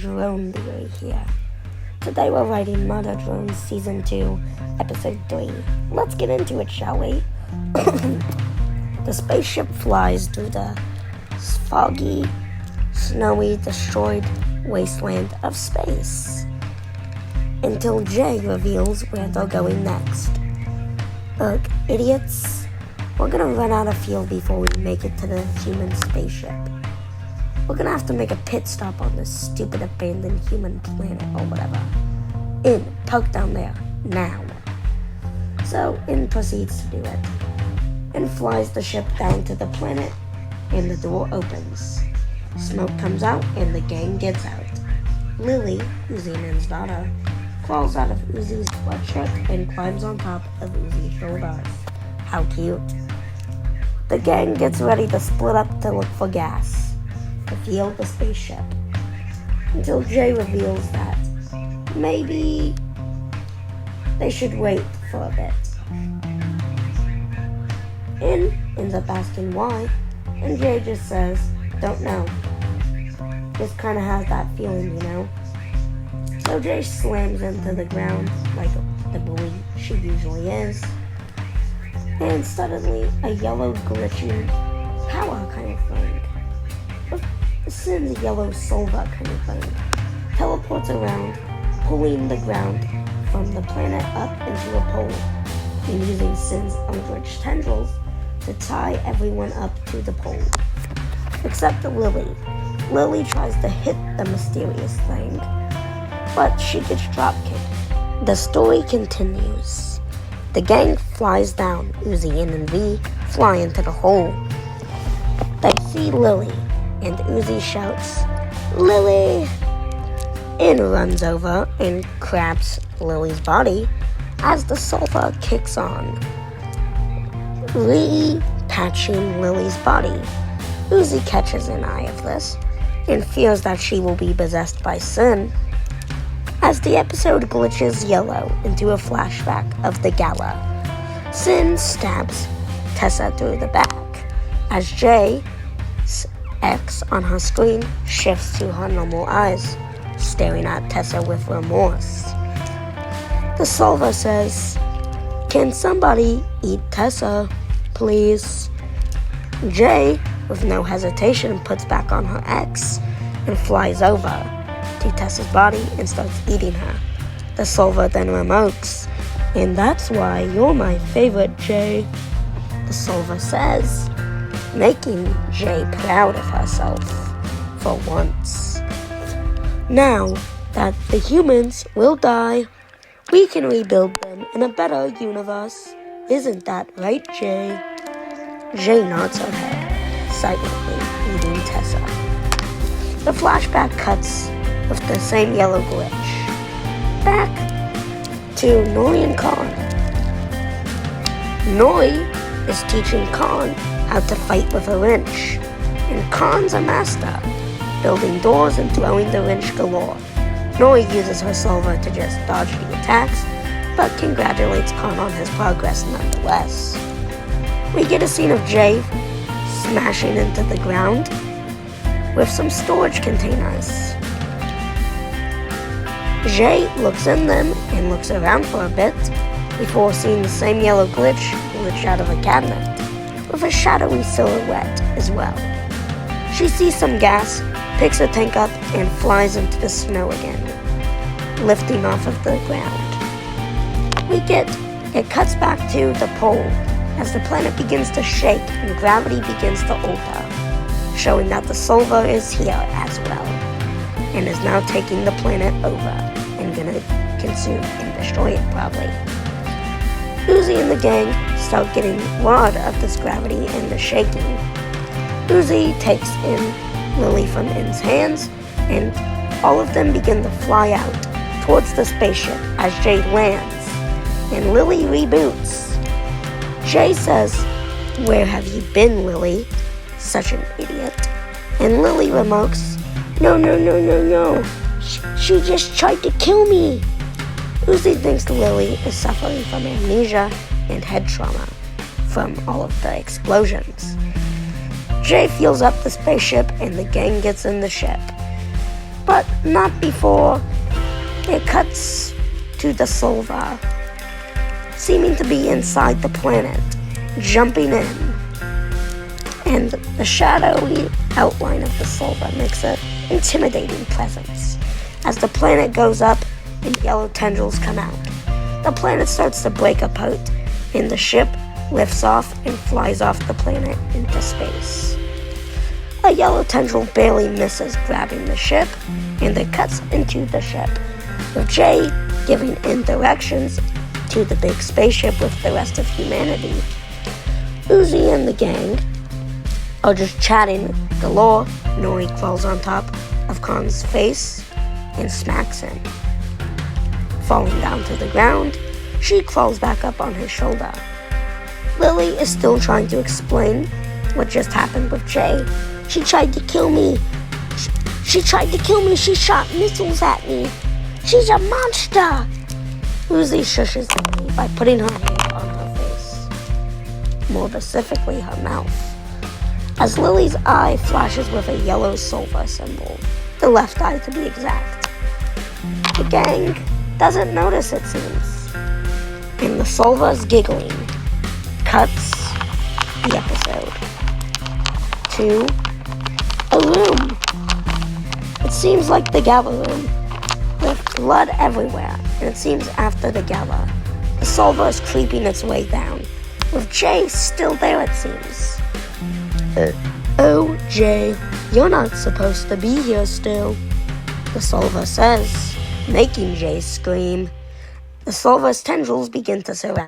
drone theory here. Today we're writing Murder Drones Season 2, Episode 3. Let's get into it, shall we? The spaceship flies through the foggy, snowy, destroyed wasteland of space until Jay reveals where they're going next. Look, idiots, we're gonna run out of fuel before we make it to the human spaceship. We're gonna have to make a pit stop on this stupid abandoned human planet or whatever. Park down there, now. So, proceeds to do it, and flies the ship down to the planet, and the door opens. Smoke comes out, and the gang gets out. Lily, Uzi Man's daughter, crawls out of Uzi's sweatshirt and climbs on top of Uzi's shoulders. How cute. The gang gets ready to split up to look for gas to fuel the spaceship, until Jay reveals that maybe they should wait for a bit. Ends up asking why, and Jay just says, don't know. Just kind of has that feeling, you know? So Jay slams into the ground like the bully she usually is, and suddenly a yellow glitching power kind of thing, Sin's yellow silver kind of thing, teleports around, pulling the ground from the planet up into a pole, and using Sin's eldritch tendrils to tie everyone up to the pole. Except Lily. Lily tries to hit the mysterious thing, but she gets drop-kicked. The story continues. The gang flies down. Uzi and V fly into the hole. They see Lily, and Uzi shouts, "Lily!" and runs over and grabs Lily's body as the sulfur kicks on, repatching Lily's body. Uzi catches an eye of this and fears that she will be possessed by Sin, as the episode glitches yellow into a flashback of the gala. Sin stabs Tessa through the back as Jay's X on her screen shifts to her normal eyes, staring at Tessa with remorse. The Solver says, "Can somebody eat Tessa, please?" Jay, with no hesitation, puts back on her X and flies over to Tessa's body and starts eating her. The Solver then remarks, "And that's why you're my favorite, Jay," the Solver says, making Jay proud of herself for once. Now that the humans will die, we can rebuild them in a better universe. Isn't that right, Jay? Jay nods her head, silently eating Tessa. The flashback cuts with the same yellow glitch. Back to Noi and Khan. Noi is teaching Khan how to fight with a wrench, and Khan's a master, building doors and throwing the wrench galore. Noi uses her silver to just dodge the attacks, but congratulates Khan on his progress nonetheless. We get a scene of Jay smashing into the ground with some storage containers. Jay looks in them and looks around for a bit before seeing the same yellow glitch out of a cabinet, with a shadowy silhouette as well. She sees some gas, picks a tank up, and flies into the snow again, lifting off of the ground. It cuts back to the pole as the planet begins to shake and gravity begins to alter, showing that the Solver is here as well, and is now taking the planet over and gonna consume and destroy it probably. Uzi and the gang start getting word of this gravity and the shaking. Uzi takes in Lily from In's hands, and all of them begin to fly out towards the spaceship as Jay lands, and Lily reboots. Jay says, "Where have you been, Lily?" Such an idiot. And Lily remarks, No. She just tried to kill me." Uzi thinks Lily is suffering from amnesia and head trauma from all of the explosions. Jay fuels up the spaceship and the gang gets in the ship. But not before it cuts to the Silver, seeming to be inside the planet, jumping in. And the shadowy outline of the Silver makes an intimidating presence. As the planet goes up and yellow tendrils come out, the planet starts to break apart, and the ship lifts off and flies off the planet into space. A yellow tendril barely misses grabbing the ship, and it cuts into the ship, with Jay giving in directions to the big spaceship with the rest of humanity. Uzi and the gang are just chatting galore. Nori crawls on top of Khan's face and smacks him. Falling down to the ground, she crawls back up on his shoulder. Lily is still trying to explain what just happened with Jay. She tried to kill me. She tried to kill me. She shot missiles at me. She's a monster. Uzi shushes Lily by putting her hand on her face, more specifically her mouth, as Lily's eye flashes with a yellow silver symbol, the left eye to be exact. The gang doesn't notice, it seems, and the Silver's giggling cuts the episode to a room. It seems like the gala room, with blood everywhere, and it seems after the gala, the Silver is creeping its way down, with Jay still there, it seems. Oh, Jay, you're not supposed to be here still, the Silver says, making Jay scream. The Silver's tendrils begin to surround